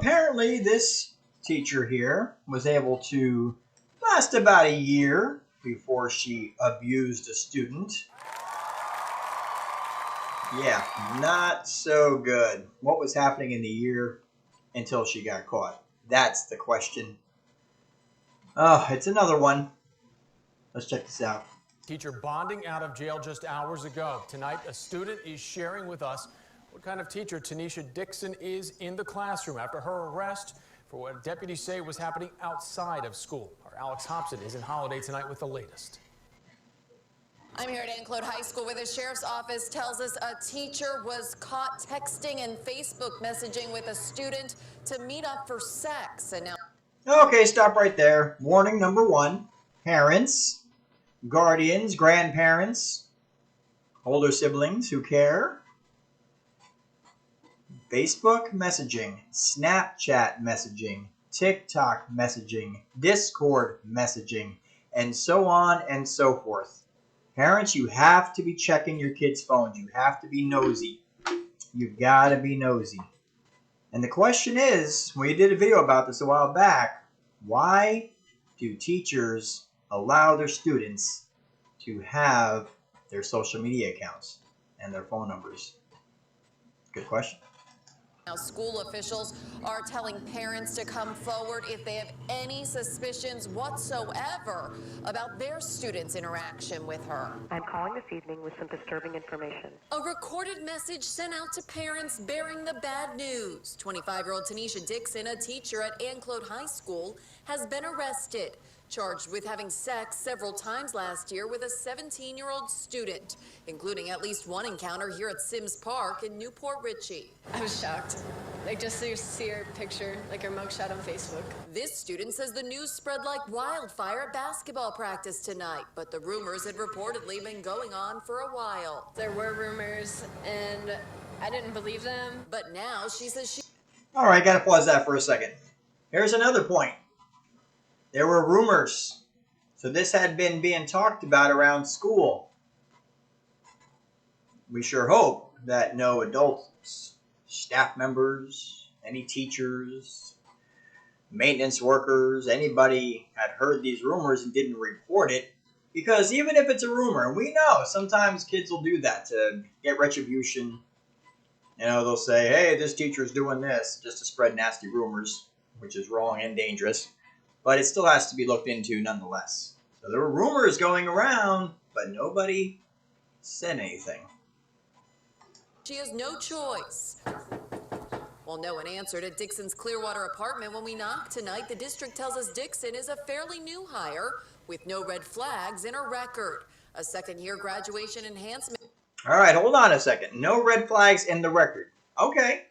apparently this teacher here was able to last about a year before she abused a student. Yeah, not so good. What was happening in the year until she got caught? That's the question. Oh, it's another one. Let's check this out. Teacher bonding out of jail just hours ago. Tonight, a student is sharing with us what kind of teacher Tanisha Dixon is in the classroom after her arrest for what deputies say was happening outside of school. Our Alex Hobson is in Holiday tonight with the latest. I'm here at Claude High School where the sheriff's office tells us a teacher was caught texting and Facebook messaging with a student to meet up for sex. And now... Okay, stop right there. Warning number one. Parents, guardians, grandparents, older siblings who care. Facebook messaging, Snapchat messaging, TikTok messaging, Discord messaging, and so on and so forth. Parents, you have to be checking your kids' phones. You have to be nosy. You've got to be nosy. And the question is, we did a video about this a while back, why do teachers allow their students to have their social media accounts and their phone numbers? Good question. Now, school officials are telling parents to come forward if they have any suspicions whatsoever about their student's interaction with her. I'm calling this evening with some disturbing information. A recorded message sent out to parents bearing the bad news. 25-year-old Tanisha Dixon, a teacher at Claude High School, has been arrested, charged with having sex several times last year with a 17-year-old student, including at least one encounter here at Sims Park in Newport Richey. I was shocked. Like, just to see her picture, like her mugshot on Facebook. This student says the news spread like wildfire at basketball practice tonight, but the rumors had reportedly been going on for a while. There were rumors, and I didn't believe them. But now she says she... All right, got to pause that for a second. Here's another point. There were rumors. So this had been being talked about around school. We sure hope that no adults, staff members, any teachers, maintenance workers, anybody had heard these rumors and didn't report it. Because even if it's a rumor, and we know sometimes kids will do that to get retribution. You know, they'll say, hey, this teacher's doing this, just to spread nasty rumors, which is wrong and dangerous. But it still has to be looked into nonetheless. So there were rumors going around, but nobody said anything. She has no choice. Well, no one answered at Dixon's Clearwater apartment when we knocked tonight. The district tells us Dixon is a fairly new hire with no red flags in her record. A second-year graduation enhancement. All right, hold on a second. No red flags in the record. Okay.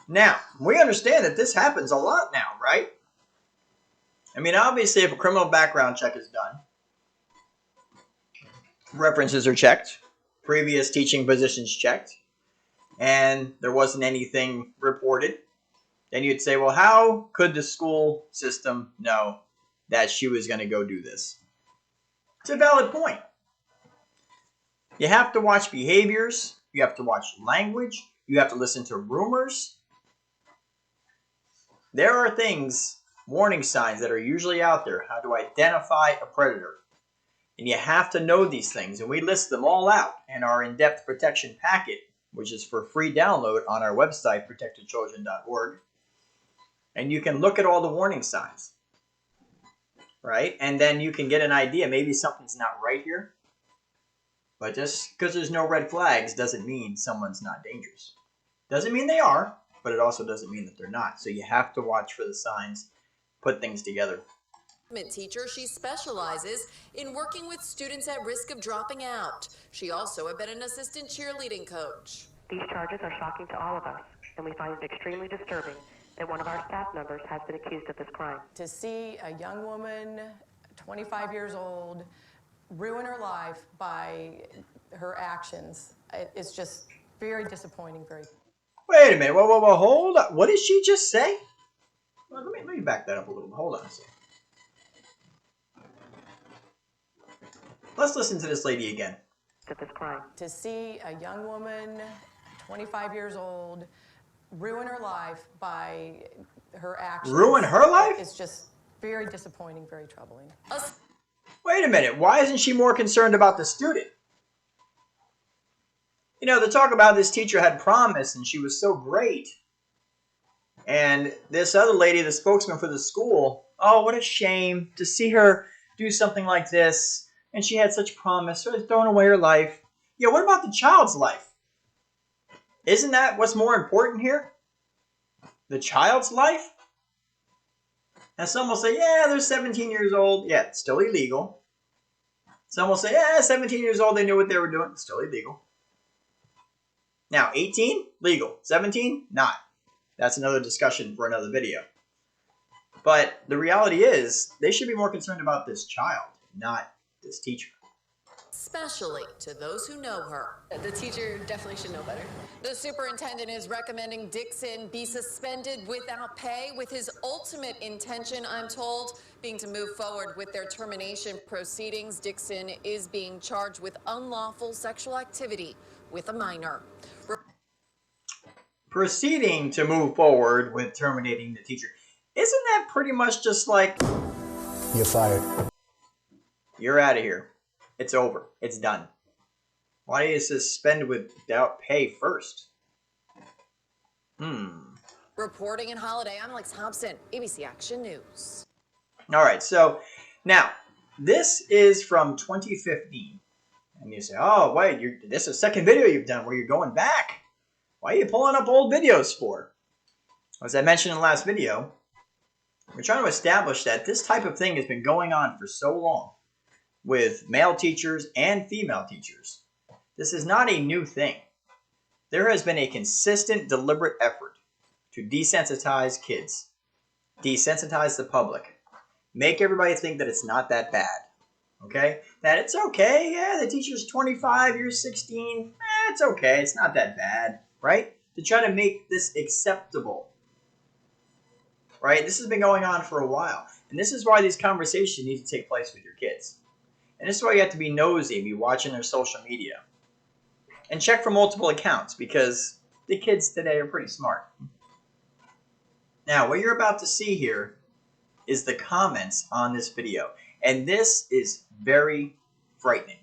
Now, we understand that this happens a lot now, right? I mean, obviously, if a criminal background check is done, references are checked, previous teaching positions checked, and there wasn't anything reported, then you'd say, well, how could the school system know that she was going to go do this? It's a valid point. You have to watch behaviors. You have to watch language. You have to listen to rumors. There are things, warning signs that are usually out there, how to identify a predator. And you have to know these things, and we list them all out in our in-depth protection packet, which is for free download on our website, protectedchildren.org. And you can look at all the warning signs, right? And then you can get an idea, maybe something's not right here. But just because there's no red flags doesn't mean someone's not dangerous. Doesn't mean they are, but it also doesn't mean that they're not. So you have to watch for the signs, put things together. Teacher, she specializes in working with students at risk of dropping out. She also had been an assistant cheerleading coach. These charges are shocking to all of us, and we find it extremely disturbing that one of our staff members has been accused of this crime. To see a young woman, 25 years old, ruin her life by her actions, it's just very disappointing. Wait a minute. Whoa, hold on. What did she just say? Well, let me back that up a little bit. Hold on a second. Let's listen to this lady again. This crime. To see a young woman, 25 years old, ruin her life by her actions. Ruin her life? It's just very disappointing, very troubling. Wait a minute, why isn't she more concerned about the student? You know, the talk about this teacher had promise and she was so great. And this other lady, the spokesman for the school, oh, what a shame to see her do something like this. And she had such promise, so throwing away her life. Yeah, what about the child's life? Isn't that what's more important here? The child's life? And some will say, yeah, they're 17 years old. Yeah, it's still illegal. Some will say, yeah, 17 years old, they knew what they were doing. It's still illegal. Now, 18? Legal. 17? Not. That's another discussion for another video. But the reality is, they should be more concerned about this child, not this teacher. Especially to those who know her. The teacher definitely should know better. The superintendent is recommending Dixon be suspended without pay, with his ultimate intention, I'm told, being to move forward with their termination proceedings. Dixon is being charged with unlawful sexual activity with a minor. Proceeding to move forward with terminating the teacher. Isn't that pretty much just like, you're fired? You're out of here. It's over. It's done. Why do you suspend without pay first? Reporting in Holiday, I'm Alex Hobson, ABC Action News. All right, so now this is from 2015. And you say, oh, wait, this is the second video you've done where you're going back. Why are you pulling up old videos for? As I mentioned in the last video, we're trying to establish that this type of thing has been going on for so long with male teachers and female teachers. This is not a new thing. There has been a consistent, deliberate effort to desensitize kids, desensitize the public, make everybody think that it's not that bad, okay? That it's okay, yeah, the teacher's 25, you're 16, it's okay, it's not that bad, right? To try to make this acceptable, right? This has been going on for a while, and this is why these conversations need to take place with your kids. And this is why you have to be nosy, be watching their social media. And check for multiple accounts, because the kids today are pretty smart. Now, what you're about to see here is the comments on this video. And this is very frightening.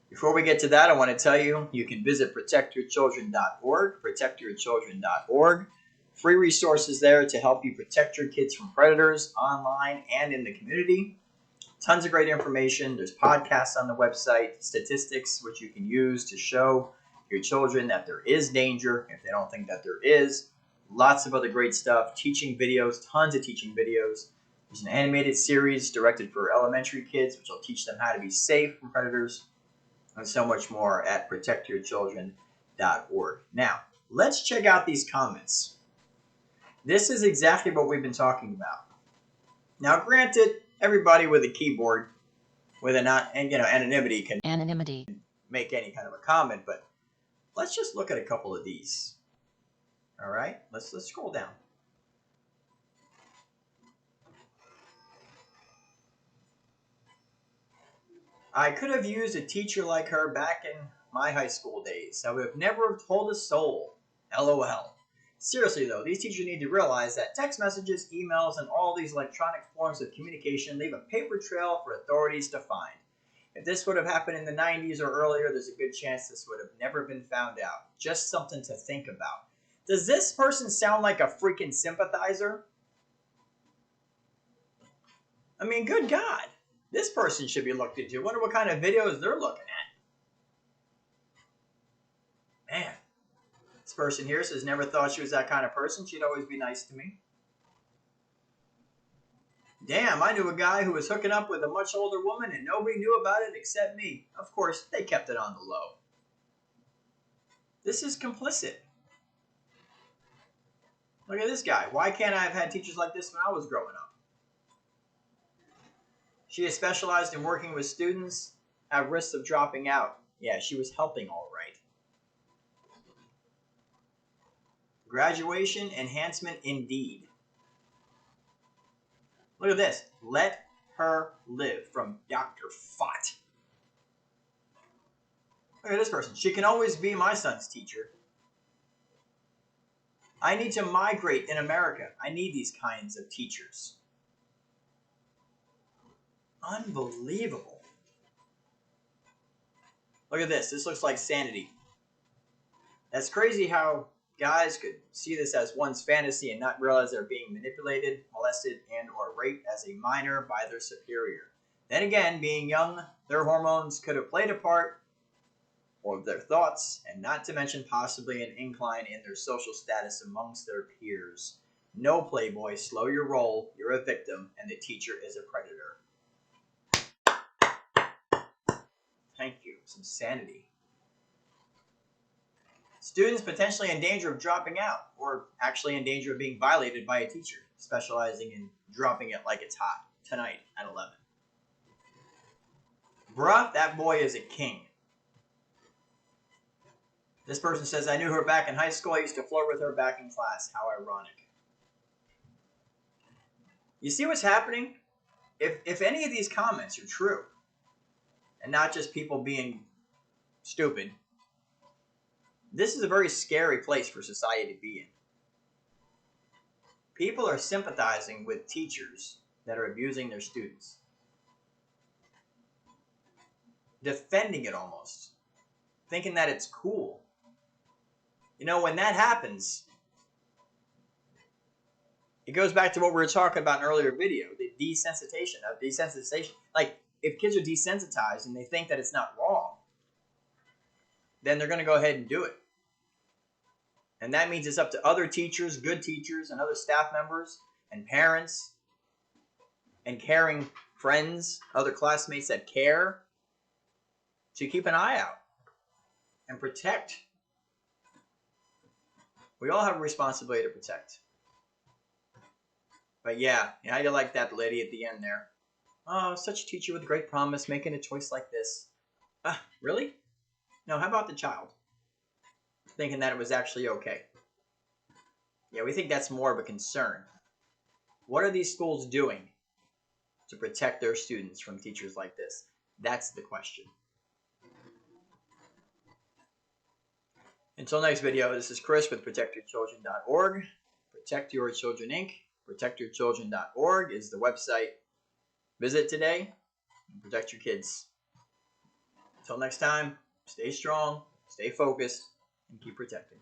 Before we get to that, I want to tell you, you can visit protectyourchildren.org, protectyourchildren.org. Free resources there to help you protect your kids from predators online and in the community. Tons of great information. There's podcasts on the website, statistics which you can use to show your children that there is danger if they don't think that there is. Lots of other great stuff. Teaching videos, tons of teaching videos. There's an animated series directed for elementary kids which will teach them how to be safe from predators, and so much more at protectyourchildren.org. Now, let's check out these comments. This is exactly what we've been talking about. Now, granted, everybody with a keyboard with anonymity can make any kind of a comment, but let's just look at a couple of these. All right, let's scroll down. I could have used a teacher like her back in my high school days. I would have never told a soul. LOL. Seriously though, these teachers need to realize that text messages, emails, and all these electronic forms of communication leave a paper trail for authorities to find. If this would have happened in the 90s or earlier, there's a good chance this would have never been found out. Just something to think about. Does this person sound like a freaking sympathizer? I mean, good God. This person should be looked into. I wonder what kind of videos they're looking at. Man. This person here says, never thought she was that kind of person. She'd always be nice to me. Damn, I knew a guy who was hooking up with a much older woman and nobody knew about it except me. Of course, they kept it on the low. This is complicit. Look at this guy. Why can't I have had teachers like this when I was growing up? She has specialized in working with students at risk of dropping out. Yeah, she was helping all right. Graduation enhancement indeed. Look at this. Let her live from Dr. Fott. Look at this person. She can always be my son's teacher. I need to migrate in America. I need these kinds of teachers. Unbelievable. Look at this. This looks like sanity. That's crazy how guys could see this as one's fantasy and not realize they're being manipulated, molested, and or raped as a minor by their superior. Then again, being young, their hormones could have played a part, or their thoughts, and not to mention possibly an incline in their social status amongst their peers. No, playboy, slow your roll. You're a victim, and the teacher is a predator. Thank you. Some sanity. Students potentially in danger of dropping out, or actually in danger of being violated by a teacher, specializing in dropping it like it's hot, tonight at 11. Bruh, that boy is a king. This person says, I knew her back in high school. I used to flirt with her back in class. How ironic. You see what's happening? If any of these comments are true, and not just people being stupid, this is a very scary place for society to be in. People are sympathizing with teachers that are abusing their students. Defending it almost. Thinking that it's cool. You know, when that happens, it goes back to what we were talking about in an earlier video, the desensitization. Like, if kids are desensitized and they think that it's not wrong, then they're going to go ahead and do it. And that means it's up to other teachers, good teachers, and other staff members, and parents, and caring friends, other classmates that care, to keep an eye out and protect. We all have a responsibility to protect. But yeah, how you like that lady at the end there? Oh, such a teacher with great promise, making a choice like this. Really? No, how about the child? Thinking that it was actually okay. Yeah, we think that's more of a concern. What are these schools doing to protect their students from teachers like this? That's the question. Until next video, this is Chris with ProtectYourChildren.org. Protect Your Children Inc. ProtectYourChildren.org is the website. Visit today and protect your kids. Until next time, stay strong, stay focused, and keep protecting.